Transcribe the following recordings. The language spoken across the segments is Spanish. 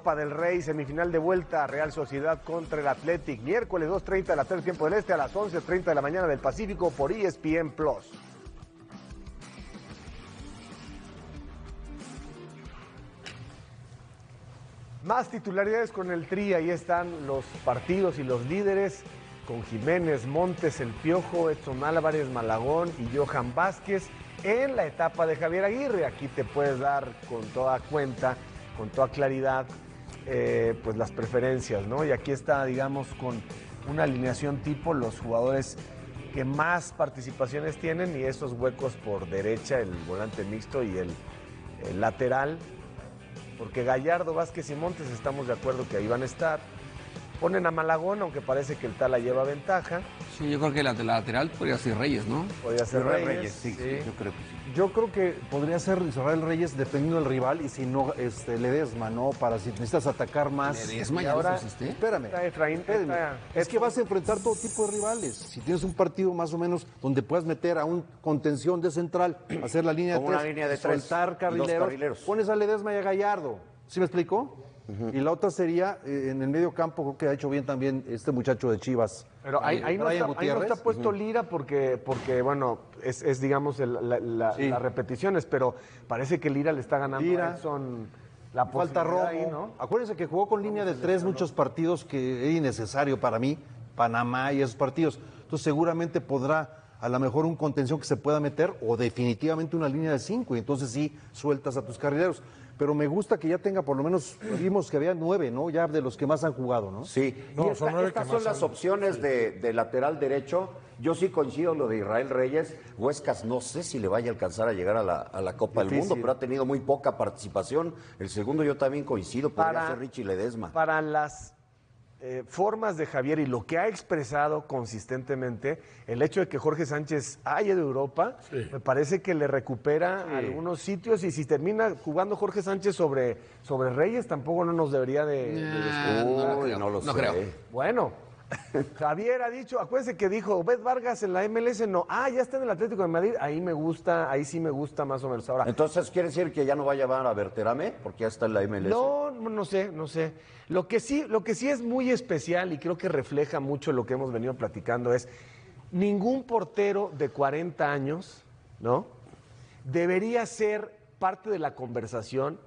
Copa del Rey, semifinal de vuelta, Real Sociedad contra el Athletic, miércoles 2:30 de la tarde, tiempo del Este, a las 11:30 de la mañana del Pacífico por ESPN+. Más titularidades con el Tri, ahí están los partidos y los líderes, con Jiménez, Montes, El Piojo, Edson Álvarez, Malagón y Johan Vázquez, en la etapa de Javier Aguirre. Aquí te puedes dar con toda cuenta, con toda claridad, pues las preferencias, ¿no? Y aquí está, digamos, con una alineación tipo, los jugadores que más participaciones tienen y esos huecos por derecha, el volante mixto y el lateral, porque Gallardo, Vázquez y Montes estamos de acuerdo que ahí van a estar. Ponen a Malagón, aunque parece que el Tala lleva ventaja. Sí, yo creo que la lateral podría ser Reyes, ¿no? Podría ser Reyes, sí, yo creo que sí. Yo creo que podría ser Israel Reyes dependiendo del rival y si no, Ledesma, ¿no? Para si necesitas atacar más. Ledesma y ya ahora, no existe. espérame. Está Efraín, Es que vas a enfrentar todo tipo de rivales. Si tienes un partido más o menos donde puedas meter a un contención de central, hacer la línea de Como tres, una línea de tres, soltar y dos carrileros, carrileros. pones a Ledesma y a Gallardo. ¿Sí me explico? Y la otra sería, en el medio campo, creo que ha hecho bien también este muchacho de Chivas. Pero ahí no está puesto Lira porque bueno, es digamos, las repeticiones, pero parece que Lira le está ganando a Edson la Falta Romo. ahí, ¿no? Acuérdense que jugó con línea de tres muchos partidos que es innecesario para mí, Panamá y esos partidos. Entonces seguramente podrá a lo mejor un contención que se pueda meter o definitivamente una línea de 5 y entonces sí sueltas a tus carrileros. Pero me gusta que ya tenga por lo menos, vimos que había 9, ¿no? Ya de los que más han jugado, ¿no? Sí, No, y son 9 estas que son más las han- opciones de lateral derecho. Yo sí coincido en lo de Israel Reyes. Huescas no sé si le vaya a alcanzar a llegar a la Copa del Mundo, pero ha tenido muy poca participación. El segundo yo también coincido, podría ser Richie Ledesma. Para las formas de Javier y lo que ha expresado consistentemente, el hecho de que Jorge Sánchez haya de Europa, me parece que le recupera algunos sitios y si termina jugando Jorge Sánchez sobre Reyes, tampoco no nos debería de Uy, no lo sé. creo. Bueno, Javier ha dicho, acuérdense que dijo, Obed Vargas en la MLS, no, ya está en el Atlético de Madrid, ahí me gusta, ahí sí me gusta más o menos. Ahora, Entonces, ¿quiere decir que ya no va a llevar a Berterame? Porque ya está en la MLS. no sé. Lo que sí es muy especial y creo que refleja mucho lo que hemos venido platicando es ningún portero de 40 años, ¿no? Debería ser parte de la conversación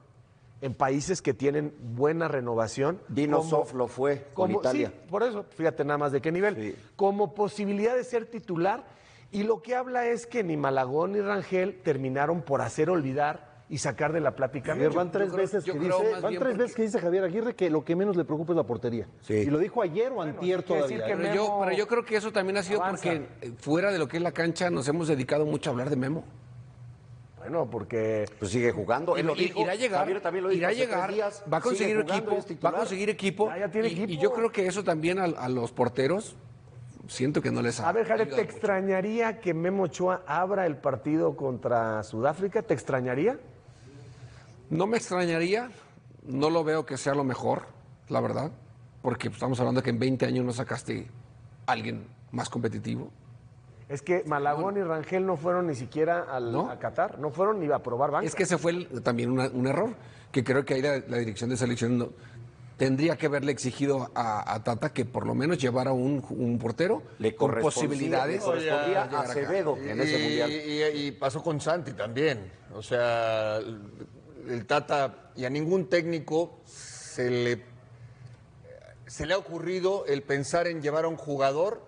en países que tienen buena renovación. Dinosoft lo fue con Italia. Sí, por eso, fíjate nada más de qué nivel. Sí. Como posibilidad de ser titular, y lo que habla es que ni Malagón ni Rangel terminaron por hacer olvidar y sacar de la plática. Javier, van tres veces que dice Javier Aguirre que lo que menos le preocupa es la portería. Sí. Y lo dijo ayer o antier quiere decir todavía. que Pero yo creo que eso también ha sido avanza. porque fuera de lo que es la cancha nos hemos dedicado mucho a hablar de Memo. Bueno, porque Pues sigue jugando. Él lo dijo. Irá a llegar, Javier también lo dijo irá a hace 3 llegar, días. va a conseguir Sigue jugando, equipo, es titular. va a conseguir equipo. Ya tiene y equipo. yo creo que eso también a los porteros siento que no les ha A ver, Jared, ¿te ayudado mucho. extrañaría que Memo Ochoa abra el partido contra Sudáfrica? ¿Te extrañaría? No me extrañaría, no lo veo que sea lo mejor, la verdad, porque estamos hablando de que en 20 años no sacaste a alguien más competitivo. Es que Malagón y Rangel no fueron ni siquiera a Qatar, no fueron ni a probar banca. Es que ese fue también un error, que creo que ahí la dirección de selección tendría que haberle exigido a Tata que por lo menos llevara un portero Le con correspondía- posibilidades. le correspondía de llegar a acá. Acevedo en ese mundial. Y pasó con Santi también. O sea, el Tata y a ningún técnico se le ha ocurrido el pensar en llevar a un jugador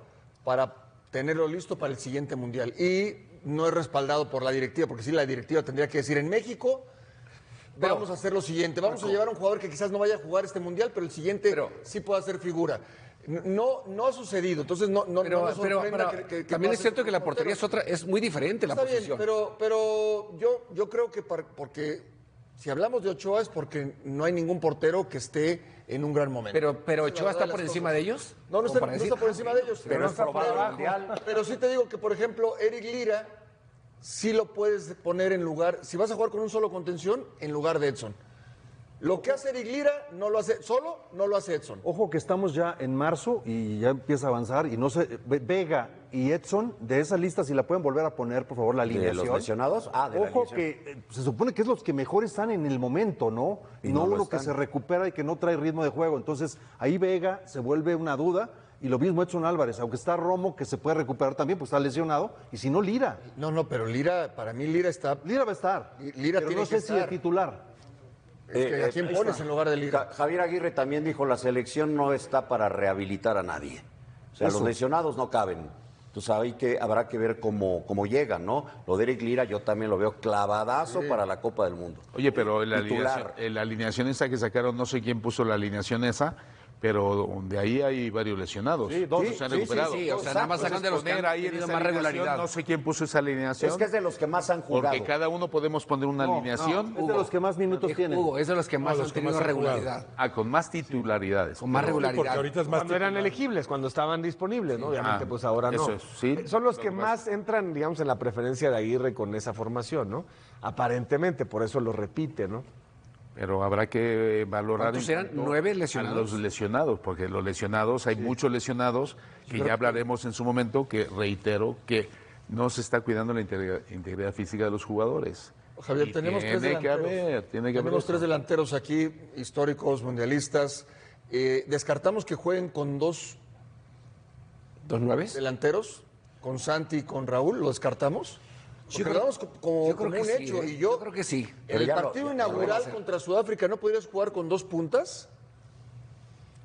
para tenerlo listo para el siguiente mundial. Y no es respaldado por la directiva, porque sí, la directiva tendría que decir en México. Vamos a hacer lo siguiente, vamos a llevar a un jugador que quizás no vaya a jugar este mundial, pero el siguiente sí pueda hacer figura. No ha sucedido, entonces no me Pero sorprenda que también es pase cierto con que la el portería portero. es muy diferente la Está posición. bien, pero yo creo que porque si hablamos de Ochoa es porque no hay ningún portero que esté en un gran momento. Pero Esa es Ochoa la está verdad por de las encima cosas. de ellos. No Como está, para no decir, está por encima de ellos. Pero es probable el mundial. Pero sí te digo que, por ejemplo, Eric Lira sí lo puedes poner en lugar, si vas a jugar con un solo contención, en lugar de Edson. Lo que hace Eric Lira no lo hace solo, no lo hace Edson. Ojo que estamos ya en marzo y ya empieza a avanzar y no sé, Vega y Edson, de esa lista, si la pueden volver a poner, por favor, la alineación. ¿De los lesionados? Ah, de la Ojo alineación. que se supone que es los que mejor están en el momento, ¿no? Y no no lo uno que están. se recupera y que no trae ritmo de juego. Entonces, ahí Vega se vuelve una duda y lo mismo Edson Álvarez, aunque está Romo, que se puede recuperar también, pues está lesionado, y si no, Lira. No, pero Lira, para mí Lira está... Lira va a estar, Lira pero tiene no sé que si de estar. titular. Es que ¿a quién pones en lugar de Lira? Javier Aguirre también dijo, la selección no está para rehabilitar a nadie. O sea, los lesionados no caben. Entonces ahí que habrá que ver cómo llegan, ¿no? Lo de Eric Lira yo también lo veo clavadazo para la Copa del Mundo. Oye, pero Titular. la alineación esa que sacaron, no sé quién puso la alineación esa, pero de ahí hay varios lesionados. Sí, dos. Se han Sí, recuperado. sí, o sea, nada más sacan de los que Poner han ahí en tenido esa más alineación, regularidad. no sé quién puso esa alineación. Es que es de los que más han jugado. Porque cada uno podemos poner una alineación Es de los que más minutos tienen. Hugo, es de los que más los han que tenido más han jugado. regularidad. con más titularidades. Con más Porque regularidad. ahorita es más Cuando eran titular. elegibles, cuando estaban disponibles, ¿no? Obviamente, pues ahora no. eso es, sí. Son los Lo que que más entran, digamos, en la preferencia de Aguirre con esa formación, ¿no? Aparentemente, por eso lo repite, ¿no? Pero habrá que valorar. ¿Cuántos en eran? cuanto 9 a lesionados. los lesionados, porque los lesionados, hay muchos lesionados, que ya hablaremos en su momento, que reitero que no se está cuidando la integridad física de los jugadores. Javier, Y tenemos tres tiene que delanteros. haber, tiene que haber Tenemos eso. tres delanteros aquí, históricos, mundialistas. Descartamos que jueguen con dos ¿Dos nueves? delanteros, con Santi y con Raúl, ¿lo descartamos? Porque lo damos como yo creo que un sí, hecho. ¿eh? Y Yo creo que sí. En Pero el ya partido lo inaugural contra Sudáfrica, ¿no podrías jugar con dos puntas?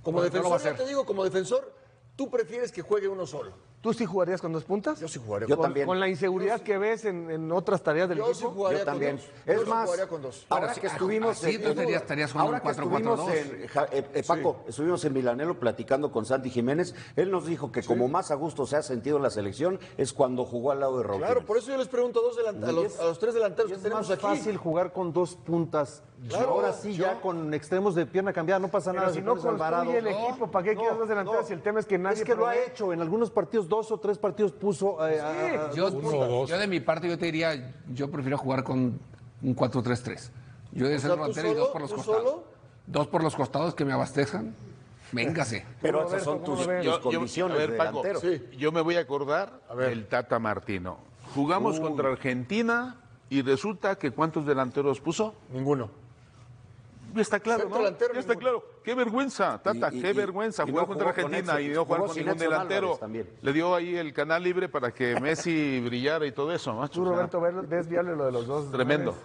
Como No, no defensor, lo va a yo hacer. te digo, como defensor, tú prefieres que juegue uno solo. ¿Tú sí jugarías con dos puntas? Yo sí jugaría Yo con también. Con la inseguridad que ves en otras tareas del Yo sí equipo. jugaría Yo también. con dos. Es Yo sí más, jugaría con dos. ahora Bueno, que sí, estuvimos así tú estarías jugando ahora que un 4-4-2. estuvimos Paco, estuvimos en Milanelo platicando con Santi Jiménez, él nos dijo que como más a gusto se ha sentido en la selección es cuando jugó al lado de Raúl. Claro, Jiménez. por eso yo les pregunto a los tres delanteros que Es tenemos más aquí. fácil jugar con dos puntas. Claro, Ahora sí, ya con extremos de pierna cambiada, no pasa Pero nada. si si no pones a Alvarado. construye el equipo, ¿para qué quieres dos delanteros? Si el tema es que nadie Es que lo ha provee. hecho. En algunos partidos, 2 o 3 partidos puso. Yo, Uno o dos. yo de mi parte, yo te diría, yo prefiero jugar con un 4-3-3. Yo de ser sea, ¿tú delantero y dos solo? por los ¿Tú costados. solo? Dos por los costados que me abastezcan. Véngase. Pero esas son ¿cómo tus, lo ves? tus condiciones a ver, de Paco, delantero. yo me voy a acordar del Tata Martino. Jugamos contra Argentina y resulta que ¿cuántos delanteros puso? Ninguno. Ya está claro, Centro ¿no? delantero, Ya está ninguno. claro. Qué vergüenza, Tata, Y- qué y- vergüenza. y Jugar no contra jugó con Argentina Edson, y no jugar jugó con sin ningún Edson delantero. Álvarez también. Le dio ahí el canal libre para que Messi brillara y todo eso, macho. Tú, O sea, Roberto, ves viable lo de los dos. tremendo.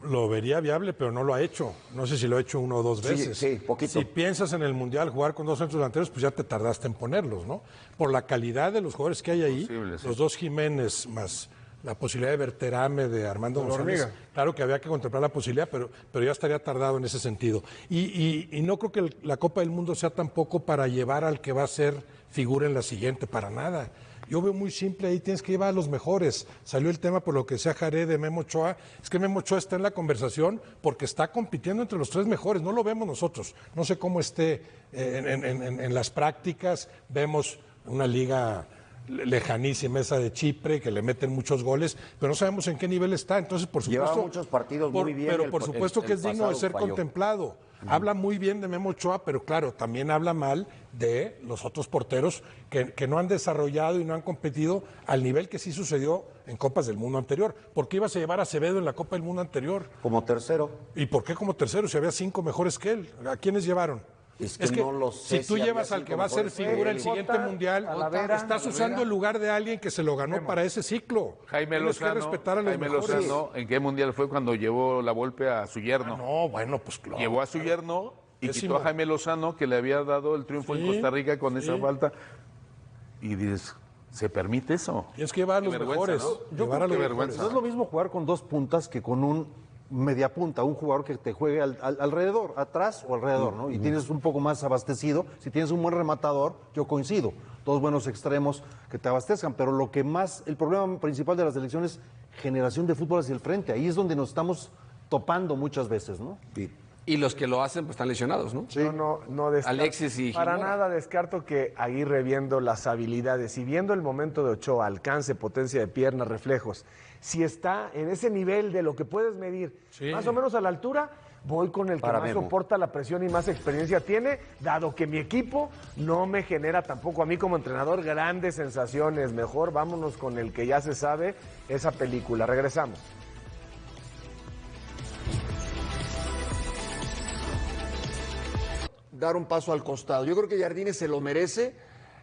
Lo vería viable, pero no lo ha hecho. No sé si lo ha hecho una o dos Sí, veces. sí, poquito. Si piensas en el Mundial jugar con dos centros delanteros, pues ya te tardaste en ponerlos, ¿no? Por la calidad de los jugadores que hay ahí, Posible, sí. los dos Jiménez más la posibilidad de Berterame, de Armando González. Claro que había que contemplar la posibilidad, pero ya estaría tardado en ese sentido. Y no creo que la Copa del Mundo sea tampoco para llevar al que va a ser figura en la siguiente, para nada. Yo veo muy simple, ahí tienes que llevar a los mejores. Salió el tema por lo que sea Jared de Memo Ochoa. Es que Memo Ochoa está en la conversación porque está compitiendo entre los tres mejores. No lo vemos nosotros. No sé cómo esté en las prácticas. Vemos una liga lejanísima esa de Chipre, que le meten muchos goles, pero no sabemos en qué nivel está. Entonces, por supuesto... Llevaba muchos partidos muy bien, Pero el- por supuesto el que es digno de pasado ser falló. contemplado. Habla muy bien de Memo Ochoa, pero claro, también habla mal de los otros porteros que no han desarrollado y no han competido al nivel que sí sucedió en Copas del Mundo anterior. ¿Por qué ibas a llevar a Acevedo en la Copa del Mundo anterior? Como tercero. ¿Y por qué como tercero si había 5 mejores que él? ¿A quiénes llevaron? Es que no lo sé si tú si llevas había al que 5 va a ser mejores que figura él. el siguiente Cota, mundial, Talavera, estás usando el lugar de alguien que se lo ganó para ese ciclo. Jaime Tienes que Lozano, respetar a los Jaime mejores. Lozano, ¿en qué mundial fue cuando llevó la Volpe a su yerno? No, bueno, pues claro. Llevó a su yerno y Pésimo. quitó a Jaime Lozano, que le había dado el triunfo en Sí, Costa Rica con esa sí. falta. Y dices, ¿se permite eso? Tienes que llevar a Qué los vergüenza, mejores. ¿no? Yo Llevar a creo los que mejores. no es lo mismo jugar con dos puntas que con un media punta, un jugador que te juegue alrededor, atrás o alrededor, ¿no? Y tienes un poco más abastecido. Si tienes un buen rematador, yo coincido. Dos buenos extremos que te abastezcan. Pero lo que más, el problema principal de la selección es generación de fútbol hacia el frente. Ahí es donde nos estamos topando muchas veces, ¿no? Y los que lo hacen, pues están lesionados, ¿no? No descarto. Alexis y Para Jimena. nada descarto que Aguirre, viendo las habilidades y viendo el momento de Ochoa, alcance, potencia de piernas, reflejos, si está en ese nivel de lo que puedes medir, Sí. más o menos a la altura, voy con el que Para más Memo. soporta la presión y más experiencia tiene, dado que mi equipo no me genera tampoco a mí como entrenador grandes sensaciones. Mejor vámonos con el que ya se sabe esa película. Regresamos. Dar un paso al costado. Yo creo que Jardine se lo merece.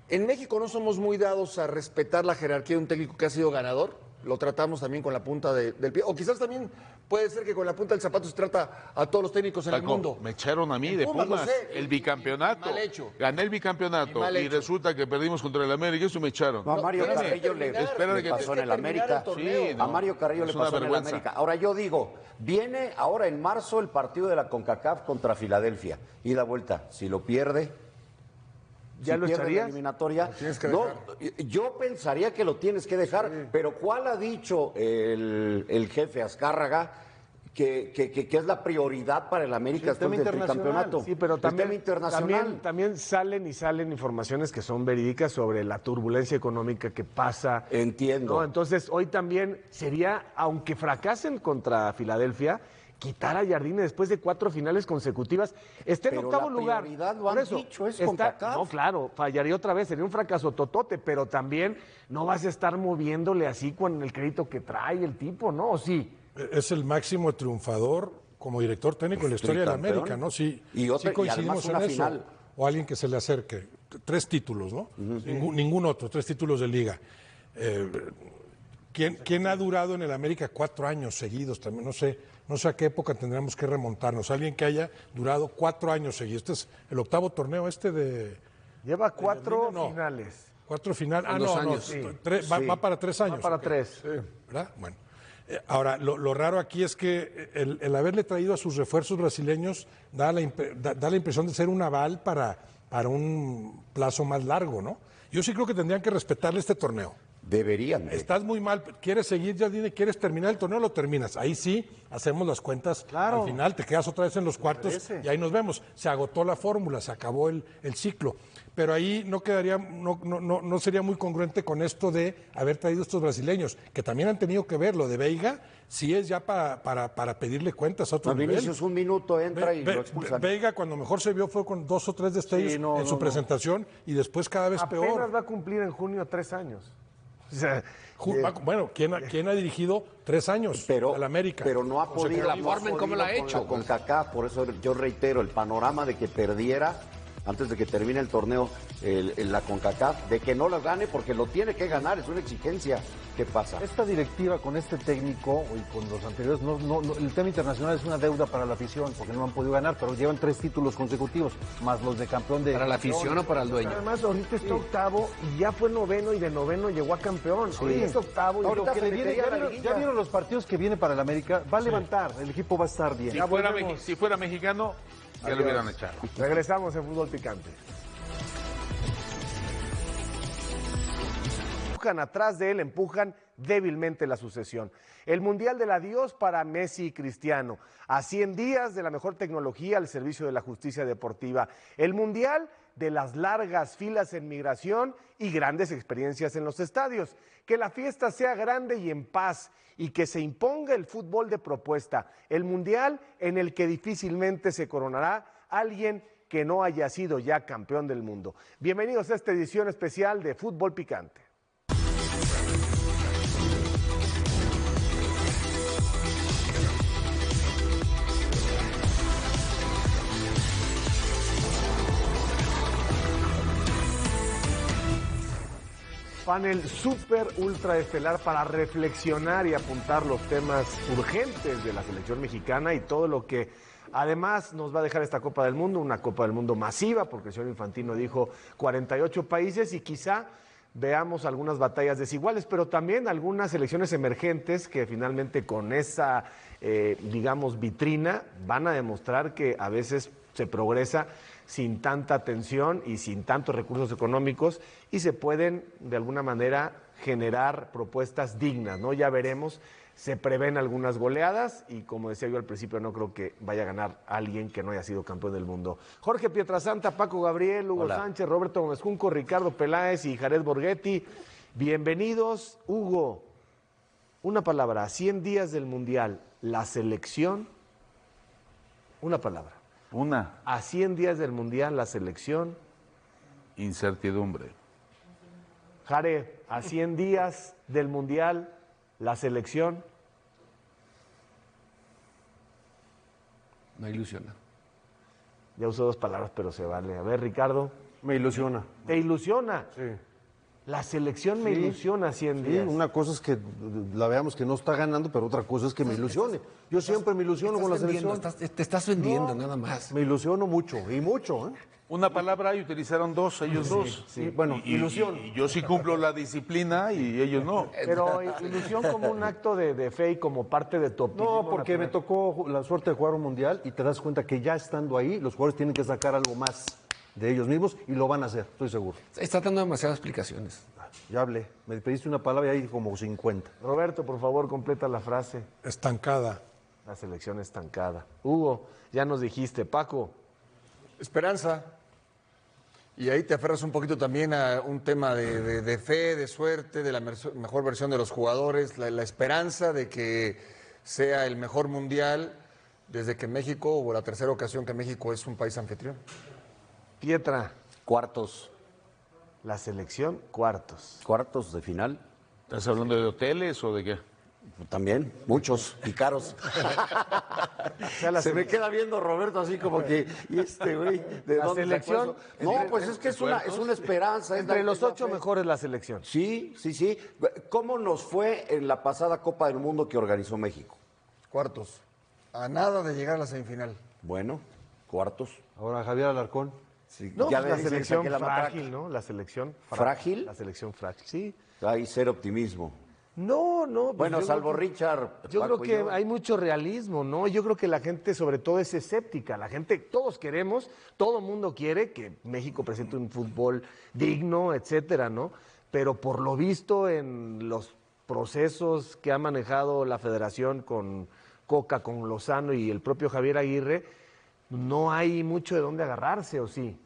En México no somos muy dados a respetar la jerarquía de un técnico que ha sido ganador. Lo tratamos también con la punta del pie. O quizás también puede ser que con la punta del zapato se trata a todos los técnicos en el Paco, mundo. me echaron a mí En de Pumas, lo Pumas, sé, el y bicampeonato. mal hecho. Gané el bicampeonato Y mal y hecho. resulta que perdimos contra el América y eso me echaron. No, a Mario tienes que Carrillo terminar, espera le que pasó en el terminar el América. torneo. Sí, no, A Mario Carrillo le es una pasó en el vergüenza. América. Ahora yo digo, viene ahora en marzo el partido de la CONCACAF contra Filadelfia. Ida vuelta, si lo pierde, ¿Ya si lo pierde la echarías? eliminatoria. tienes que No, dejar. yo pensaría que lo tienes que dejar, pero ¿cuál ha dicho el jefe Azcárraga que es la prioridad para el América Sí, el tema después del internacional. tricampeonato? Sí, pero El también, tema internacional. también salen informaciones que son verídicas sobre la turbulencia económica que pasa. Entiendo. ¿No? Entonces, hoy también sería, aunque fracasen contra Filadelfia, quitar a Jardine después de 4 finales consecutivas. Está en Pero octavo la lugar. prioridad, lo Por han eso, dicho, es está- CONCACAF. No, claro, fallaría otra vez, sería un fracaso totote, pero también no vas a estar moviéndole así con el crédito que trae el tipo, ¿no? ¿O sí? Es el máximo triunfador como director técnico en la historia de la Tricampeón. América, ¿no? Sí, Y otra- sí coincidimos y además una en eso. final. O alguien que se le acerque. 3 títulos, ¿no? Ningún otro, 3 títulos de liga. ¿Quién ha durado en el América 4 años seguidos? También no sé a qué época tendremos que remontarnos. Alguien que haya durado 4 años seguidos. Este es el 8º torneo de... Lleva 4 Jardine, no. finales. 4 finales. En 2 años. Sí. Va para 3 años. Va para ok. 3. ¿Verdad? Bueno. Ahora, lo raro aquí es que el haberle traído a sus refuerzos brasileños da la impresión de ser un aval para un plazo más largo, ¿no? Yo sí creo que tendrían que respetarle este torneo. Deberían. Estás muy mal, quieres seguir, Jardine, quieres terminar el torneo, lo terminas. Ahí sí, hacemos las cuentas Claro. al final, te quedas otra vez en los cuartos y ahí nos vemos. Se agotó la fórmula, se acabó el ciclo. Pero ahí no quedaría, no sería muy congruente con esto de haber traído estos brasileños, que también han tenido que ver. Lo de Veiga sí es ya para pedirle cuentas a otro No, nivel. Vinicius un minuto entra y lo expulsan. Veiga cuando mejor se vio fue con 2 o 3 destellos Sí, no, en su no. presentación y después cada vez Apenas peor. va a cumplir en junio 3 años. O sea, Bueno, ¿quién ha dirigido 3 años al América? Pero no ha podido. la no forma en cómo podido la ha con hecho. Con CONCACAF, por eso yo reitero, el panorama de que perdiera antes de que termine el torneo la CONCACAF, de que no lo gane porque lo tiene que ganar, es una exigencia. ¿Qué pasa? Esta directiva con este técnico y con los anteriores, el tema internacional es una deuda para la afición porque no han podido ganar, pero llevan 3 títulos consecutivos, más los de campeón de... ¿Para la afición o para el dueño? además ahorita está octavo y ya fue noveno y de noveno llegó a campeón. Ahorita está octavo y Ahorita lo que se le metería viene a la ya liguilla. ¿Ya vieron los partidos que viene para el América? Va a levantar, el equipo va a estar bien. Si fuera mexicano, ya lo hubieran echado. Regresamos en Fútbol Picante. Atrás de él, empujan débilmente la sucesión. El Mundial del Adiós para Messi y Cristiano. A 100 días de la mejor tecnología al servicio de la justicia deportiva. El Mundial de las largas filas en migración y grandes experiencias en los estadios. Que la fiesta sea grande y en paz y que se imponga el fútbol de propuesta. El Mundial en el que difícilmente se coronará alguien que no haya sido ya campeón del mundo. Bienvenidos a esta edición especial de Fútbol Picante. Panel súper ultra estelar para reflexionar y apuntar los temas urgentes de la selección mexicana y todo lo que además nos va a dejar esta Copa del Mundo, una Copa del Mundo masiva, porque el señor Infantino dijo 48 países y quizá veamos algunas batallas desiguales, pero también algunas selecciones emergentes que finalmente con esa, digamos, vitrina van a demostrar que a veces se progresa sin tanta tensión y sin tantos recursos económicos y se pueden de alguna manera generar propuestas dignas, ¿no? Ya veremos, se prevén algunas goleadas y como decía yo al principio, no creo que vaya a ganar alguien que no haya sido campeón del mundo. Jorge Pietrasanta, Paco Gabriel, Hugo Sánchez, Roberto Gómez Junco, Ricardo Peláez y Jared Borghetti, bienvenidos. Hugo, una palabra, 100 días del Mundial, la selección Una palabra. Una, A 100 días del Mundial, la selección. incertidumbre. Jare, a 100 días del Mundial, la selección. Me ilusiona. Ya usó 2 palabras, pero se vale. A ver, Ricardo. Me ilusiona. ¿Te ilusiona? Sí. La selección me ilusiona 100 Sí, días. una cosa es que la veamos que no está ganando, pero otra cosa es que me ilusione. Yo siempre me ilusiono con la selección. Te estás vendiendo, nada más. Me ilusiono mucho, y mucho, ¿eh? Una palabra y utilizaron 2, ellos 2. Sí, bueno, ilusión. Y yo sí cumplo la disciplina y ellos no. Pero ilusión como un acto de fe y como parte de tu optimismo. No, porque me natural. tocó la suerte de jugar un mundial y te das cuenta que ya estando ahí, los jugadores tienen que sacar algo más de ellos mismos y lo van a hacer, estoy seguro. Está dando demasiadas explicaciones. Ya hablé, me pediste una palabra y hay como 50. Roberto, por favor, completa la frase. Estancada. La selección estancada. Hugo, ya nos dijiste. Paco, Esperanza. Y ahí te aferras un poquito también a un tema de fe, de suerte, de la mejor versión de los jugadores, la esperanza de que sea el mejor mundial desde que México, o la tercera ocasión que México es un país anfitrión. Pietra, Cuartos, la selección, cuartos. cuartos de final. ¿Estás hablando de hoteles o de qué? También, muchos y caros. Se me queda viendo Roberto así como que, ¿y este güey? ¿De La dónde sacó selección, eso? No, pues es que es una esperanza. es Entre la- los es la 8 fe. mejores la selección. Sí, sí, sí. ¿Cómo nos fue en la pasada Copa del Mundo que organizó México? Cuartos. A nada de llegar a la semifinal. Bueno, cuartos. Ahora Javier Alarcón. Sí, No, ya pues le la dicen, selección saqué la matraca. frágil, ¿no? La selección ¿Frágil? La selección frágil, sí. Hay ser optimismo. No, no. pues Bueno, yo salvo creo que- Richard. Yo Paco creo y que yo. hay mucho realismo, ¿no? Yo creo que la gente sobre todo es escéptica. La gente, todos queremos, todo mundo quiere que México presente un fútbol digno, etcétera, ¿no? Pero por lo visto en los procesos que ha manejado la federación con Coca, con Lozano y el propio Javier Aguirre, no hay mucho de dónde agarrarse, ¿o sí?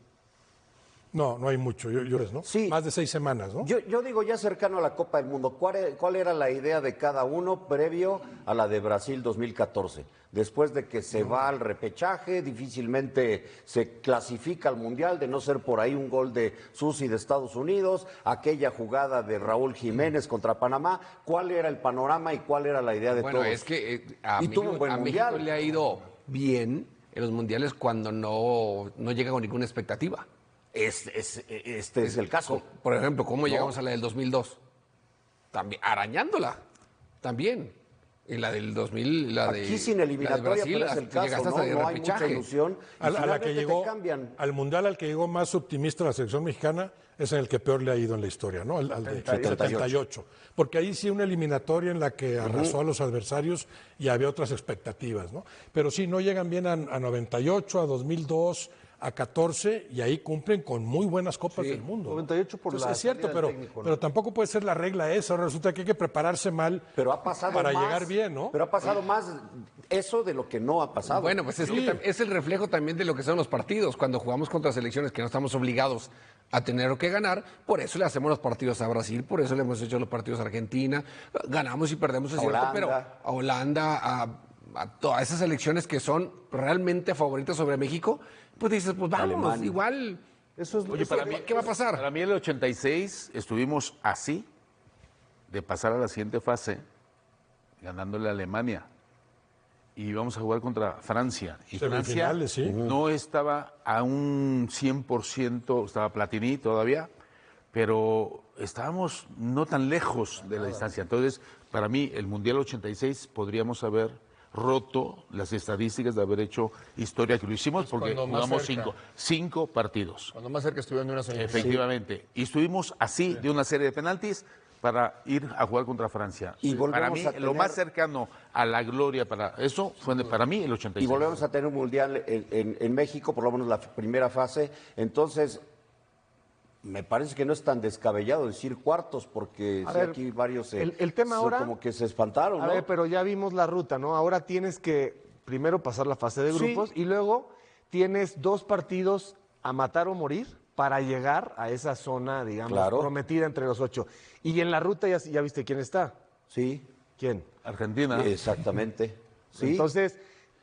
No, no hay mucho. ¿No? Sí. Más de 6 semanas, ¿no? Yo digo ya cercano a la Copa del Mundo, ¿cuál era la idea de cada uno previo a la de Brasil 2014? Después de que se va al repechaje, difícilmente se clasifica al Mundial, de no ser por ahí un gol de Susi de Estados Unidos, aquella jugada de Raúl Jiménez contra Panamá, ¿cuál era el panorama y cuál era la idea de Bueno, todos? es que a, Y tuvo México, un buen a mundial. México le ha ido bien en los mundiales cuando no llega con ninguna expectativa. Este es el caso. Por ejemplo, ¿cómo llegamos a la del 2002? También, arañándola, también. Y la del 2000, la de Aquí sin la de eliminatoria, Brasil, pero es el hasta llegaste caso, hasta ¿no? de No hay mucha repechaje. ilusión. Y A la que finalmente llegó, te cambian. al mundial al que llegó más optimista la selección mexicana es en el que peor le ha ido en la historia, ¿no? Al de 78. Porque ahí sí una eliminatoria en la que arrasó a los adversarios y había otras expectativas, ¿no? Pero sí, no llegan bien a 98, a 2002, a 14 y ahí cumplen con muy buenas copas del mundo. 98 por Entonces, la es cierto, salida del pero, técnico, ¿no? pero tampoco puede ser la regla esa. Ahora resulta que hay que prepararse mal Pero ha pasado para más, llegar bien, ¿no? Pero ha pasado más eso de lo que no ha pasado. Bueno, pues es que es el reflejo también de lo que son los partidos. Cuando jugamos contra selecciones que no estamos obligados a tener que ganar, por eso le hacemos los partidos a Brasil, por eso le hemos hecho los partidos a Argentina. Ganamos y perdemos, es A cierto, Holanda. pero a Holanda, a todas esas selecciones que son realmente favoritas sobre México, pues dices, pues vamos, Alemania. igual. Eso es, Oye, para mí, ¿Qué va a pasar? Para mí el 86 estuvimos así de pasar a la siguiente fase, ganándole a Alemania. Y íbamos a jugar contra Francia. Y Francia Semifinales, sí. no estaba a un 100%, estaba Platini todavía, pero estábamos no tan lejos de la distancia. Entonces, para mí, el Mundial 86 podríamos haber roto las estadísticas de haber hecho historia, que lo hicimos porque cuando más jugamos cerca. cinco partidos. Cuando más cerca estuvieron de una semifinal. Efectivamente. Y estuvimos así de una serie de penaltis para ir a jugar contra Francia. Y volvemos para mí, a lo tener- más cercano a la gloria para eso fue para mí el 86. Y volvemos a tener un mundial en México, por lo menos la primera fase. Entonces, me parece que no es tan descabellado decir cuartos, porque A sí, ver, aquí varios el tema ahora- como que se espantaron, A ¿no? ver, pero ya vimos la ruta, ¿no? Ahora tienes que primero pasar la fase de Sí. grupos y luego tienes 2 partidos a matar o morir para llegar a esa zona, digamos, Claro. prometida entre los 8. Y en la ruta ya viste quién está. Sí, ¿Quién? Argentina. exactamente. Sí. Entonces,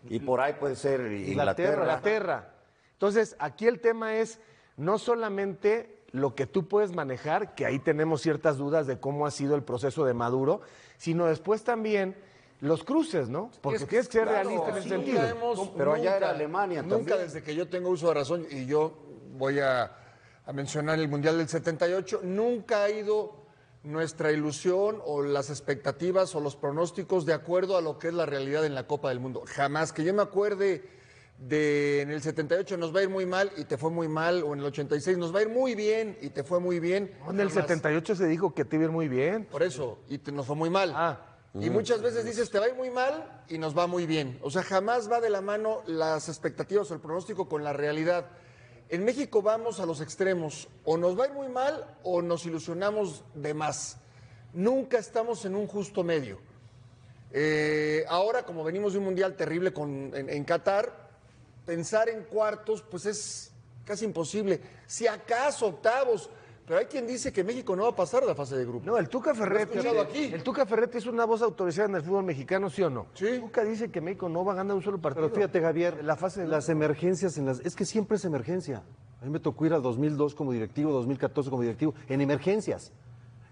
Y por ahí puede ser Inglaterra. Entonces, aquí el tema es no solamente lo que tú puedes manejar, que ahí tenemos ciertas dudas de cómo ha sido el proceso de Maduro, sino después también los cruces, ¿no? Porque tienes que ser realista en ese sentido. Pero allá era Alemania nunca también. desde que yo tengo uso de razón, y yo voy a mencionar el Mundial del 78, nunca ha ido nuestra ilusión o las expectativas o los pronósticos de acuerdo a lo que es la realidad en la Copa del Mundo. Jamás que yo me acuerde de en el 78 nos va a ir muy mal y te fue muy mal, o en el 86 nos va a ir muy bien y te fue muy bien. En el 78 se dijo que te iba a ir muy bien. Por eso, nos fue muy mal. Y muchas veces dices, te va a ir muy mal y nos va muy bien. O sea, jamás va de la mano las expectativas o el pronóstico con la realidad. En México vamos a los extremos, o nos va a ir muy mal o nos ilusionamos de más. Nunca estamos en un justo medio. Ahora, como venimos de un mundial terrible en Qatar, pensar en cuartos pues es casi imposible. Si acaso octavos, pero hay quien dice que México no va a pasar la fase de grupos. No, el Tuca Ferretti. Aquí. El Tuca Ferretti es una voz autorizada en el fútbol mexicano, ¿sí o no? Sí. El Tuca dice que México no va a ganar un solo partido. Pero fíjate, Javier, las emergencias, es que siempre es emergencia. A mí me tocó ir al 2002 como directivo, 2014 como directivo, en emergencias.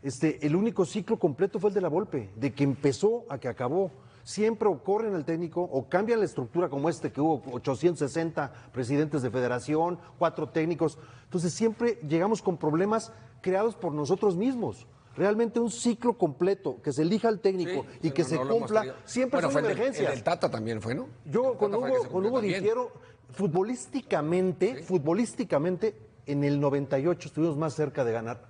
El único ciclo completo fue el de la Volpe, de que empezó a que acabó. Siempre o corren al técnico o cambian la estructura como que hubo 860 presidentes de federación, 4 técnicos. Entonces siempre llegamos con problemas creados por nosotros mismos. Realmente un ciclo completo, que se elija al técnico y que se cumpla, siempre son emergencias. El Tata también fue, ¿no? Yo con Hugo difiero, futbolísticamente, en el 98 estuvimos más cerca de ganar.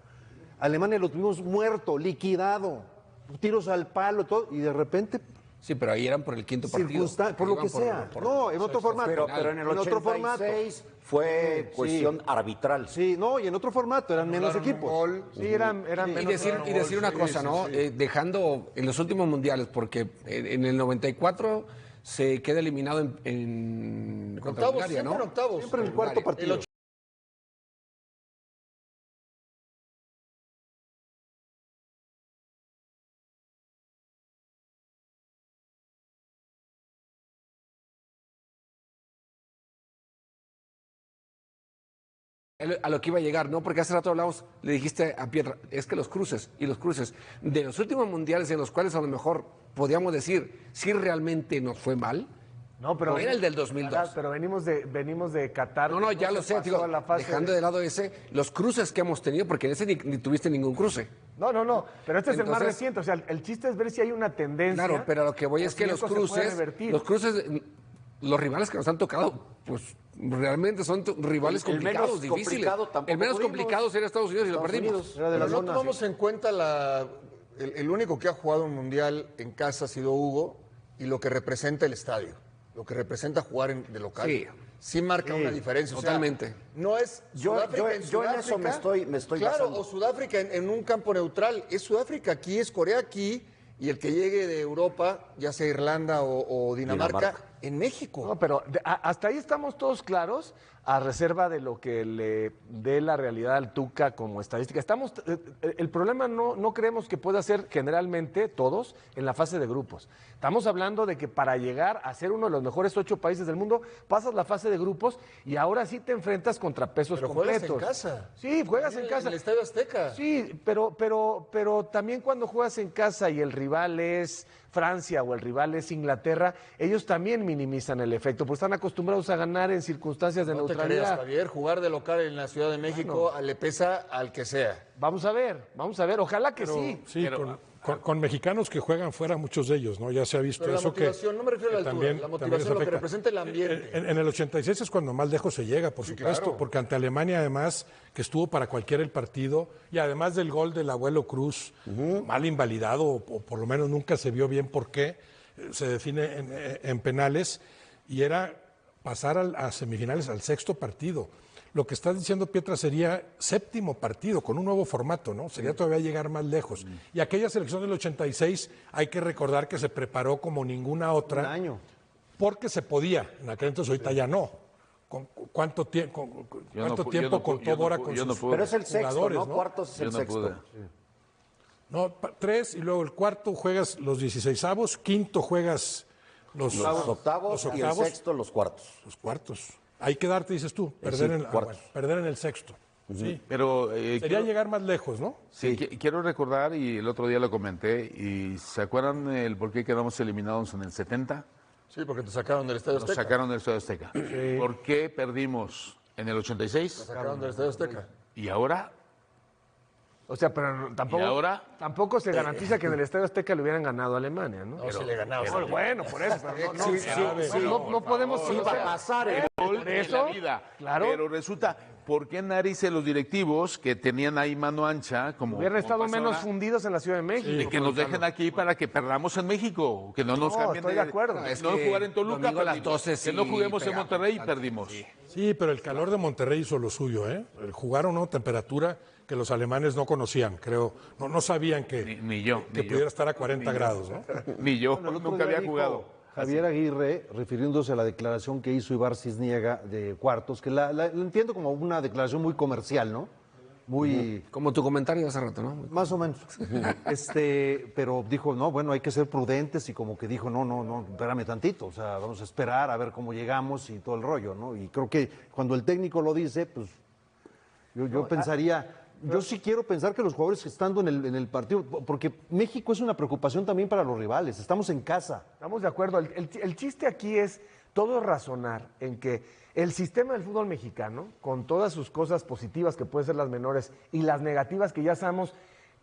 Alemania lo tuvimos muerto, liquidado, tiros al palo, todo, y de repente... Sí, pero ahí eran por el quinto partido. Por lo que sea. No, en otro formato. Pero en el 86 fue cuestión arbitral. Sí, no, y en otro formato, eran menos equipos. Sí, eran menos. Y decir una cosa, ¿no? Dejando en los últimos mundiales, porque en el 94 se queda eliminado en contra Octavos, Bulgaria, ¿no? siempre en octavos. Siempre en el cuarto partido. A lo que iba a llegar, ¿no? Porque hace rato hablamos, le dijiste a Pietra, es que los cruces, de los últimos mundiales en los cuales a lo mejor podíamos decir, si realmente nos fue mal, no, pero era el del 2002. Pero venimos de Qatar. No, ya lo sé, digo, dejando de lado los cruces que hemos tenido, porque en ese ni tuviste ningún cruce. No, pero este es el más reciente, o sea, el chiste es ver si hay una tendencia. Claro, pero lo que voy es que los cruces, los rivales que nos han tocado, pues realmente son rivales complicados, difíciles. El menos complicado sería Estados Unidos y lo perdimos. Pero no tomamos en cuenta el único que ha jugado un mundial en casa ha sido Hugo, y lo que representa el estadio, lo que representa jugar de local. Sí marca una diferencia. Totalmente. O sea, no es Sudáfrica yo en eso me estoy claro, basando. o Sudáfrica en un campo neutral. Es Sudáfrica aquí, es Corea aquí, y el que llegue de Europa, ya sea Irlanda o Dinamarca, en México. No, pero hasta ahí estamos todos claros, a reserva de lo que le dé la realidad al Tuca como estadística. El problema no creemos que pueda ser generalmente todos en la fase de grupos. Estamos hablando de que para llegar a ser uno de los mejores 8 países del mundo, pasas la fase de grupos y ahora sí te enfrentas contra pesos completos. Juegas en casa. Sí, juegas en casa. En el Estadio Azteca. Sí, pero también cuando juegas en casa y el rival es Francia o el rival es Inglaterra, ellos también minimizan el efecto, porque están acostumbrados a ganar en circunstancias de neutralidad. Creas, Javier, jugar de local en la Ciudad de México le pesa al que sea. Vamos a ver, ojalá que sí. Sí, con mexicanos que juegan fuera, muchos de ellos, ¿no? Ya se ha visto pero eso la motivación, no me refiero a la altura, la motivación, lo que representa el ambiente. En el 86 es cuando más lejos se llega, por supuesto, claro. Porque ante Alemania, además, que estuvo para cualquiera el partido, y además del gol del abuelo Cruz, mal invalidado, o por lo menos nunca se vio bien por qué, se define en penales, y era pasar a semifinales al 6º partido. Lo que está diciendo Pietra sería 7º partido con un nuevo formato, ¿no? Sería todavía llegar más lejos. Y aquella selección del 86 hay que recordar que se preparó como ninguna otra. Un año. Porque se podía. En aquel entonces ahorita ya no. ¿Cuánto tiempo contó Bora con sus Pero es el sexto, ¿no? Cuartos es el sexto. No, 3 y luego el cuarto juegas los 16avos, quinto juegas Los octavos y el sexto, los cuartos. Los cuartos. Hay que darte, dices tú, perder en el sexto. Sí. Pero sería llegar más lejos, ¿no? Sí, quiero recordar, y el otro día lo comenté, y ¿se acuerdan el por qué quedamos eliminados en el 70? Sí, porque te sacaron del Estadio Azteca. Nos sacaron del Estadio Azteca. Sí. ¿Por qué perdimos en el 86? Te sacaron del Estadio Azteca. ¿Y ahora? O sea, pero tampoco, ¿Y ahora? tampoco se garantiza que en el Estadio Azteca le hubieran ganado a Alemania, ¿no? No, si le ganamos. Bueno, por eso, pero no podemos... Sí, va a pasar. Por eso, la vida. claro. Pero resulta, ¿por qué narices los directivos que tenían ahí mano ancha, como Hubieran estado pasa menos ahora, fundidos en la Ciudad de México. de que nos dejen aquí para que perdamos en México, que no nos No, cambien estoy de acuerdo. Es no que jugar en Toluca, domingo a las perdimos. 12 que no sí juguemos en pegamos Monterrey y bastante, perdimos. sí. Sí, pero el calor de Monterrey hizo lo suyo, ¿eh? Jugaron a una temperatura que los alemanes no conocían, creo. No sabían que, Ni yo. que pudiera estar a 40 grados, ¿no? Ni yo, Bueno, el otro nunca día había dijo jugado. Javier Aguirre, refiriéndose a la declaración que hizo Ibar Cisniega de Cuartos, que la entiendo como una declaración muy comercial, ¿no? Muy... Como tu comentario de hace rato, ¿no? Más o menos. Pero dijo, no, bueno, hay que ser prudentes y como que dijo, no, espérame tantito, o sea, vamos a esperar a ver cómo llegamos y todo el rollo, ¿no? Y creo que cuando el técnico lo dice, pues yo pensaría, yo sí quiero pensar que los jugadores estando en el partido, porque México es una preocupación también para los rivales, estamos en casa. Estamos de acuerdo. El chiste aquí es todo razonar en que el sistema del fútbol mexicano, con todas sus cosas positivas que pueden ser las menores y las negativas que ya sabemos,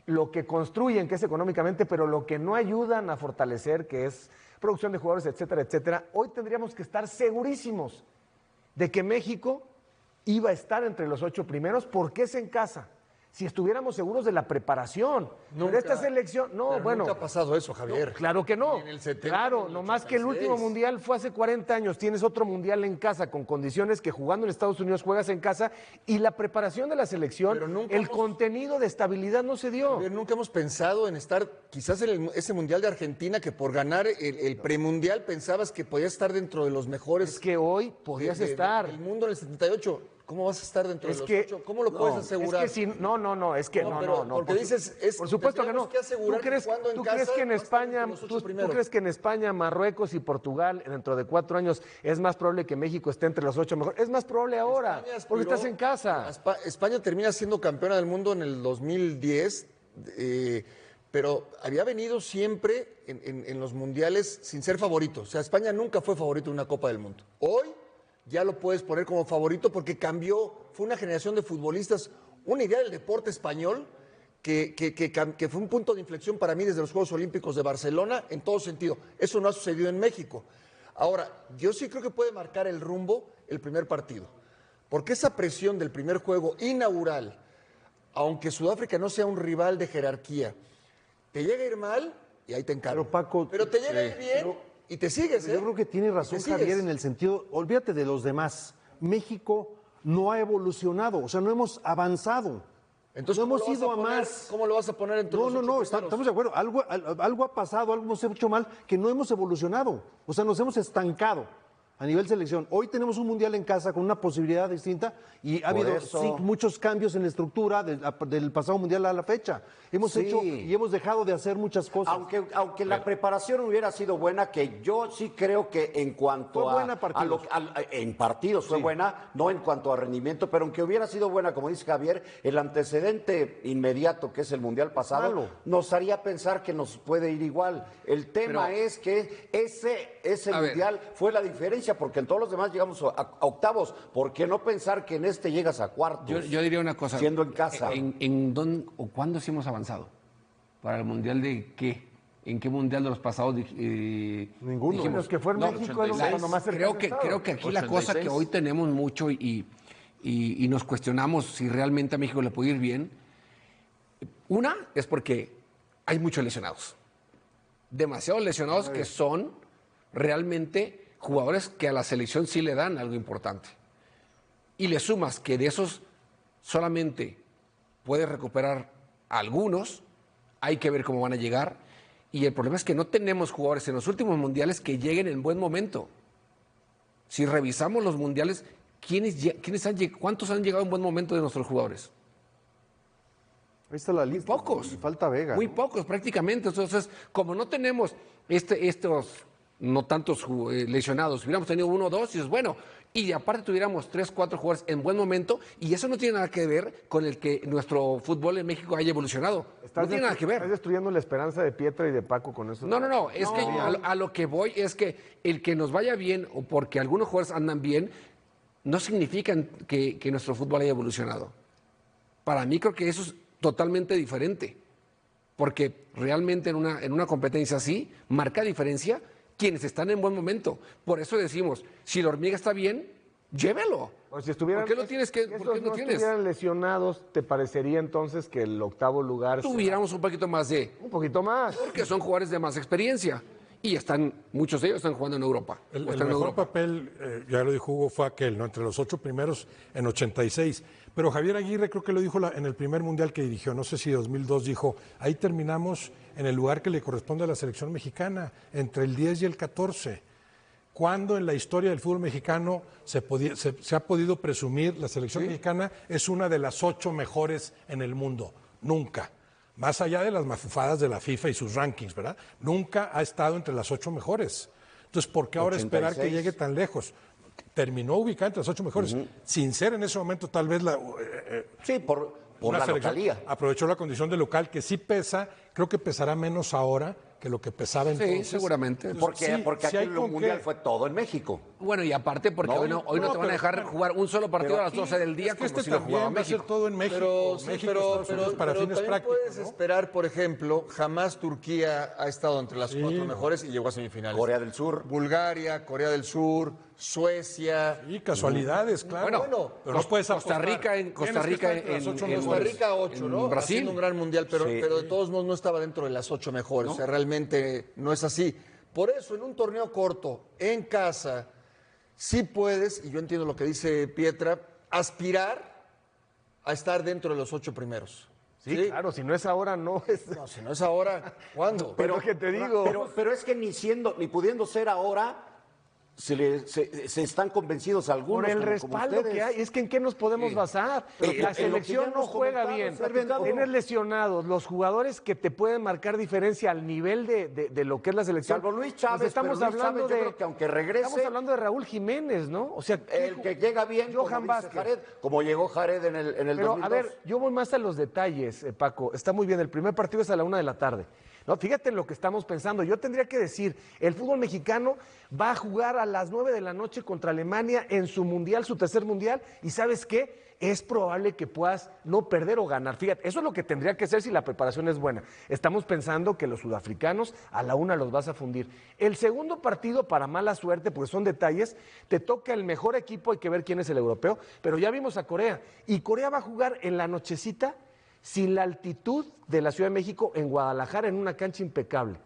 lo que construyen, que es económicamente, pero lo que no ayudan a fortalecer, que es producción de jugadores, etcétera, etcétera, hoy tendríamos que estar segurísimos de que México iba a estar entre los 8 primeros porque es en casa. Si estuviéramos seguros de la preparación. Pero esta selección, Nunca ha pasado eso, Javier. Claro que no. Ni en el 70, claro, ni en el nomás que el 86. último mundial fue hace 40 años. Tienes otro mundial en casa con condiciones que jugando en Estados Unidos juegas en casa y la preparación de la selección, Pero nunca el contenido de estabilidad no se dio. Javier, nunca hemos pensado en estar quizás en ese Mundial de Argentina que por ganar el premundial pensabas que podías estar dentro de los mejores Es que hoy podías estar. del mundo en el 78. ¿Cómo vas a estar dentro Es de los que 8? ¿Cómo lo puedes asegurar? Es que si, no, es que No, no, pero no. porque dices, por supuesto que tendríamos no. que asegurar que jugando en ¿Tú casa crees que en vas a estar España, entre los 8 tú primeros? crees que en España, Marruecos y Portugal dentro de 4 años es más probable que México esté entre los 8 mejores? Es más probable ahora, España aspiró- porque estás en casa. España termina siendo campeona del mundo en el 2010, pero había venido siempre en los mundiales sin ser favorito. O sea, España nunca fue favorito en una Copa del Mundo. Hoy ya lo puedes poner como favorito porque cambió, fue una generación de futbolistas, una idea del deporte español que fue un punto de inflexión para mí desde los Juegos Olímpicos de Barcelona en todo sentido. Eso no ha sucedido en México. Ahora, yo sí creo que puede marcar el rumbo el primer partido, porque esa presión del primer juego inaugural, aunque Sudáfrica no sea un rival de jerarquía, te llega a ir mal y ahí te encargo. Pero, Paco, Pero te llega a ir bien y te sigues, ¿eh? Yo creo que tiene razón Te sigues. Javier en el sentido, olvídate de los demás, México no ha evolucionado, o sea, no hemos avanzado. Entonces, no ¿cómo hemos lo vas ido a a poner? más. ¿Cómo lo vas a poner entre los 8 primeros? Estamos de acuerdo. Algo ha pasado, algo hemos hecho mal, que no hemos evolucionado. O sea, nos hemos estancado a nivel selección. Hoy tenemos un mundial en casa con una posibilidad distinta y ha habido muchos cambios en la estructura del pasado mundial a la fecha. Hemos hecho y hemos dejado de hacer muchas cosas. Aunque la preparación hubiera sido buena, que yo sí creo que en cuanto Fue buena partidos. en partidos fue buena, no en cuanto a rendimiento, pero aunque hubiera sido buena, como dice Javier, el antecedente inmediato que es el mundial pasado Malo. nos haría pensar que nos puede ir igual. El tema es que ese A ver. mundial fue la diferencia, porque en todos los demás llegamos a octavos. ¿Por qué no pensar que en este llegas a cuartos? Yo diría una cosa. Siendo en casa. ¿En dónde o cuándo sí hemos avanzado? ¿Para el mundial de qué? ¿En qué mundial de los pasados? Ninguno. dijimos? Los que fue en México es cuando más cercano Creo que aquí la 86. cosa que hoy tenemos mucho y nos cuestionamos si realmente a México le puede ir bien. Una es porque hay muchos lesionados. Demasiados lesionados que son realmente jugadores que a la selección sí le dan algo importante. Y le sumas que de esos solamente puedes recuperar a algunos, hay que ver cómo van a llegar. Y el problema es que no tenemos jugadores en los últimos mundiales que lleguen en buen momento. Si revisamos los mundiales, ¿cuántos han llegado en buen momento de nuestros jugadores? Ahí está la lista. Pocos. Y falta Vega. Muy ¿no? pocos prácticamente. Entonces, como no tenemos estos no tantos lesionados, hubiéramos tenido 1 o 2 y es bueno. Y aparte tuviéramos 3, 4 jugadores en buen momento y eso no tiene nada que ver con el que nuestro fútbol en México haya evolucionado. No tiene nada que ver. Estás destruyendo la esperanza de Pietra y de Paco con eso. No, es que a lo que voy es que el que nos vaya bien o porque algunos jugadores andan bien, no significa que nuestro fútbol haya evolucionado. Para mí creo que eso es totalmente diferente, porque realmente en una competencia así marca diferencia quienes están en buen momento. Por eso decimos, si la hormiga está bien, llévelo. O si estuvieran, ¿Por qué lo tienes que, por qué no tienes? estuvieran lesionados, ¿te parecería entonces que el octavo lugar Tuviéramos un poquito más de... un poquito más? Porque son jugadores de más experiencia. Y muchos de ellos están jugando en Europa. El mejor papel, ya lo dijo Hugo, fue aquel, ¿no? Entre los 8 primeros en 86. Pero Javier Aguirre creo que lo dijo en el primer mundial que dirigió, no sé si 2002, dijo, ahí terminamos en el lugar que le corresponde a la selección mexicana, entre el 10 y el 14. ¿Cuándo en la historia del fútbol mexicano se ha podido presumir la selección mexicana es una de las 8 mejores en el mundo? Nunca. Más allá de las mafufadas de la FIFA y sus rankings, ¿verdad? Nunca ha estado entre las 8 mejores. Entonces, ¿por qué ahora 86. esperar que llegue tan lejos? Terminó ubicada entre las 8 mejores, sin ser en ese momento tal vez Sí, por una la selección. localía. Aprovechó la condición de local, que sí pesa, creo que pesará menos ahora que lo que pesaba entonces. Sí, seguramente. Porque sí hay aquel con mundial qué. fue todo en México. Bueno, y aparte porque hoy no te van a dejar jugar un solo partido a las 12 del día Es que como si lo también jugaba va a ser México. todo en México. Pero, sí, México, pero Estados Unidos para fines también prácticos. puedes ¿no? esperar, por ejemplo, jamás Turquía ha estado entre las 4 mejores y llegó a semifinales. Corea del Sur. Bulgaria, Corea del Sur, Suecia. Y casualidades, claro. Bueno, pero no puedes Costa apostar. Rica Tienes que Rica estar entre las 8 en- Costa mejores. Rica 8, ¿no? Brasil. Haciendo un gran mundial, pero Sí. de todos modos no estaba dentro de las 8 mejores. O sea, realmente no es así. Por eso, en un torneo corto, en casa, sí puedes, y yo entiendo lo que dice Pietra, aspirar a estar dentro de los 8 primeros. Sí, claro, si no es ahora, no es. No, si no es ahora, ¿cuándo? Pero que te digo. Pero es que ni pudiendo ser ahora, se están convencidos algunos. Por el como respaldo ustedes. que hay, es que ¿en qué nos podemos basar? Pero La en lo que selección ya no hemos juega comentado, bien. Sergio, Tienes lesionados, los jugadores que te pueden marcar diferencia al nivel de lo que es la selección. Salvo Luis Chávez, Pues estamos pero Luis hablando Chávez yo de, creo que aunque regrese- estamos hablando de Raúl Jiménez, ¿no? O sea, El que llega bien, Johan como dice Vázquez. Jared, como llegó Jared en el Pero 2002. a ver, yo voy más a los detalles, Paco. Está muy bien, el primer partido es a la 1 de la tarde. No, fíjate en lo que estamos pensando. Yo tendría que decir, el fútbol mexicano va a jugar a las 9 de la noche contra Alemania en su mundial, su tercer mundial, y ¿sabes qué? Es probable que puedas no perder o ganar. Fíjate, eso es lo que tendría que ser si la preparación es buena. Estamos pensando que los sudafricanos a la 1 los vas a fundir. El segundo partido, para mala suerte, porque son detalles, te toca el mejor equipo, hay que ver quién es el europeo, pero ya vimos a Corea, y Corea va a jugar en la nochecita sin la altitud de la Ciudad de México en Guadalajara, en una cancha impecable.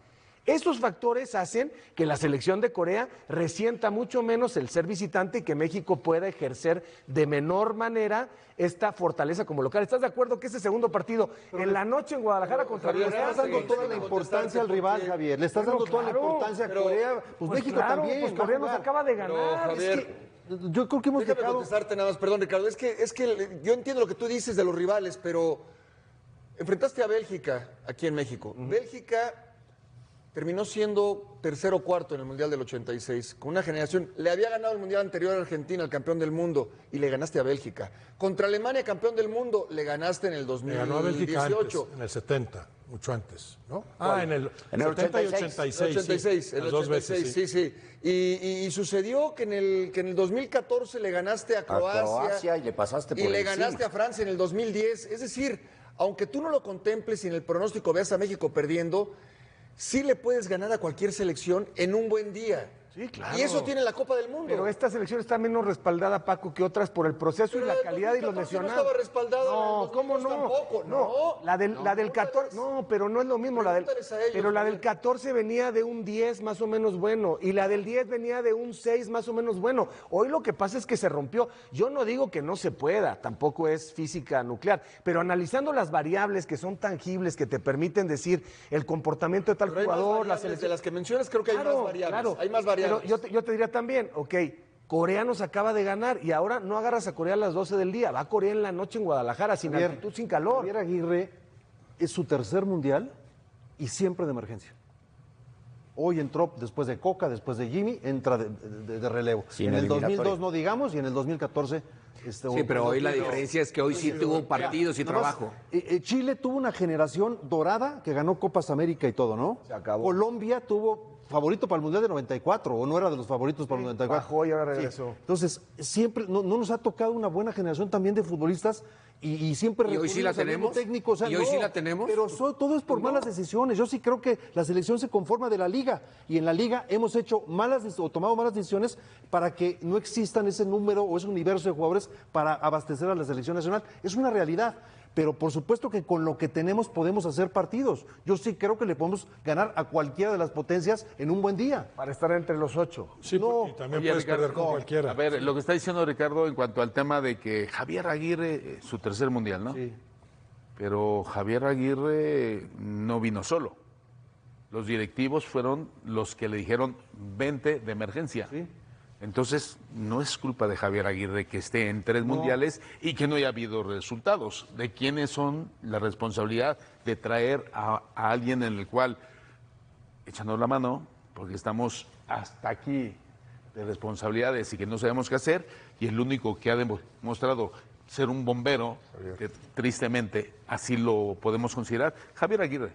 Esos factores hacen que la selección de Corea resienta mucho menos el ser visitante y que México pueda ejercer de menor manera esta fortaleza como local. ¿Estás de acuerdo que ese segundo partido en la noche en Guadalajara contra Javier, Le Corea? estás dando Sí, toda sí, la sí, importancia al rival, Javier. Le estás dando toda la claro, importancia a pero- Corea. Pues México claro, también. pues va a Corea nos jugar. acaba de Pero, ganar. Javier, Es que- Yo creo que hemos Déjame dejado. contestarte nada más, perdón, Ricardo. Es que yo entiendo lo que tú dices de los rivales, pero enfrentaste a Bélgica aquí en México. Bélgica terminó siendo tercero o cuarto en el Mundial del 86, con una generación. Le había ganado el Mundial anterior a Argentina, el campeón del mundo, y le ganaste a Bélgica. Contra Alemania, campeón del mundo, le ganaste en el Le ganó a Bélgica antes, 2018. en el 70, mucho antes, ¿no? ¿Cuál? En el En el 70 y 86. 86. El 86, sí, el las dos 86, veces, sí, sí. Y sucedió que en el 2014 le ganaste a Croacia y le pasaste por y le encima. ganaste a Francia en el 2010. Es decir, aunque tú no lo contemples y en el pronóstico veas a México perdiendo, sí le puedes ganar a cualquier selección en un buen día. Sí, claro. Y eso tiene la Copa del Mundo. Pero esta selección está menos respaldada, Paco, que otras por el proceso Pero y la la calidad y los 2014 no lesionados. estaba respaldada, la No, del ¿cómo 2002 no? tampoco, no. La del 14, Pregúntales. no, pero no es lo mismo. Pregúntales a ellos, Pero la del Javier. 14 venía de un 10 más o menos bueno y la del 10 venía de un 6 más o menos bueno. Hoy lo que pasa es que se rompió. Yo no digo que no se pueda, tampoco es física nuclear, pero analizando las variables que son tangibles, que te permiten decir el comportamiento de tal Pero hay más jugador, la variables. selección. De las que mencionas, creo que hay más variables. Claro. Hay más variables. Pero yo te diría también, ok, Corea nos acaba de ganar y ahora no agarras a Corea a las 12 del día, va a Corea en la noche en Guadalajara, sin Javier, altitud, sin calor. Javier Aguirre es su tercer mundial y siempre de emergencia. Hoy entró después de Coca, después de Jimmy, entra de relevo. Sí, en el eliminatoria. 2002 no digamos, y en el 2014... Sí, pero hoy la diferencia es que hoy sí tuvo partidos y trabajo. Chile tuvo una generación dorada que ganó Copas América y todo, ¿no? Se acabó. Colombia tuvo favorito para el Mundial de 94, o no era de los favoritos para el 94. Bajó y ahora regresó. Entonces, siempre no nos ha tocado una buena generación también de futbolistas y siempre ¿Y hoy sí la recurrimos al mismo tenemos? técnico. O sea, ¿Y hoy sí la tenemos? Pero todo es por malas decisiones. Yo sí creo que la selección se conforma de la liga y en la liga hemos hecho tomado malas decisiones para que no existan ese número o ese universo de jugadores para abastecer a la selección nacional. Es una realidad. Pero por supuesto que con lo que tenemos podemos hacer partidos. Yo sí creo que le podemos ganar a cualquiera de las potencias en un buen día. Para estar entre los 8. Sí, y también Oye, puedes Ricardo, perder con no, cualquiera. A ver, lo que está diciendo Ricardo en cuanto al tema de que Javier Aguirre, su tercer mundial, ¿no? Sí. Pero Javier Aguirre no vino solo. Los directivos fueron los que le dijeron, vente de emergencia. Sí. Entonces, no es culpa de Javier Aguirre que esté en 3 mundiales y que no haya habido resultados. ¿De quiénes son la responsabilidad de traer a alguien en el cual, echando la mano, porque estamos hasta aquí de responsabilidades y que no sabemos qué hacer, y el único que ha demostrado ser un bombero, que tristemente así lo podemos considerar, Javier Aguirre.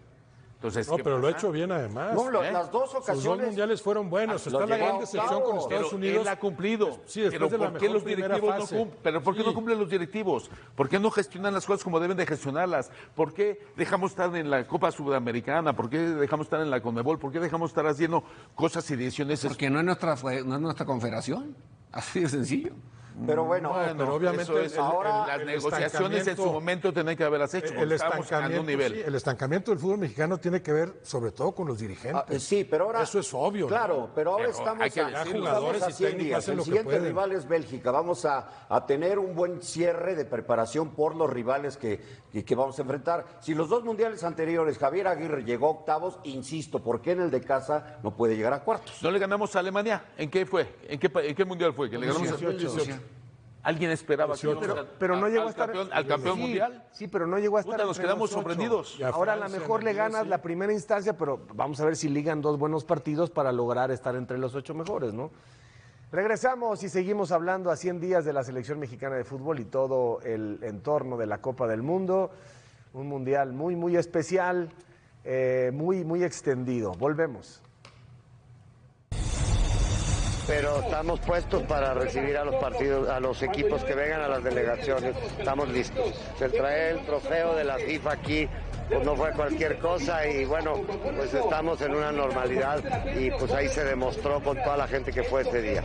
Entonces, No, ¿qué pero lo ha pasa? hecho bien además. No, las dos Sus dos ocasiones. mundiales fueron buenos. Lo Está la llegó gran a decepción con octavos. Estados Pero Unidos. él ha cumplido. Sí, después pero de la ¿por qué mejor los primera directivos no fase? cumplen? Pero ¿por qué Sí. no cumplen los directivos? ¿Por qué no gestionan las cosas como deben de gestionarlas? ¿Por qué dejamos estar en la Copa Sudamericana? ¿Por qué dejamos estar en la Conmebol? ¿Por qué dejamos estar haciendo cosas y decisiones? Porque no es nuestra confederación. Así de sencillo. Pero bueno, pero obviamente eso es, ahora las el negociaciones en su estancamiento- momento tenían que haberlas hecho. Estamos a un nivel. sí, el estancamiento del fútbol mexicano tiene que ver sobre todo con los dirigentes. sí, pero ahora. Eso es obvio, ¿no? Claro, pero ahora Pero estamos hay que a, decirlo. estamos Jugadores a y 100 técnicos días. hacen El lo que siguiente pueden. rival es Bélgica. Vamos a tener un buen cierre de preparación por los rivales que vamos a enfrentar. Si los 2 mundiales anteriores Javier Aguirre llegó a octavos, insisto, ¿por qué en el de casa no puede llegar a cuartos? ¿No le ganamos a Alemania? ¿En qué fue? ¿En qué mundial fue? ¿Que le ganamos a 18. ¿Alguien esperaba que Pero no llegó a al estar campeón, al campeón Sí, mundial? Sí, pero no llegó a estar. Puta, nos entre quedamos los 8. sorprendidos. Y a Ahora a lo Francia, mejor le Argentina, ganas sí. la primera instancia, pero vamos a ver si ligan 2 buenos partidos para lograr estar entre los 8 mejores, ¿no? Regresamos y seguimos hablando a 100 días de la selección mexicana de fútbol y todo el entorno de la Copa del Mundo. Un mundial muy, muy especial, muy extendido. Volvemos. Pero estamos puestos para recibir a los partidos, a los equipos que vengan, a las delegaciones. Estamos listos. El traer el trofeo de la FIFA aquí pues no fue cualquier cosa y bueno, pues estamos en una normalidad y pues ahí se demostró con toda la gente que fue ese día.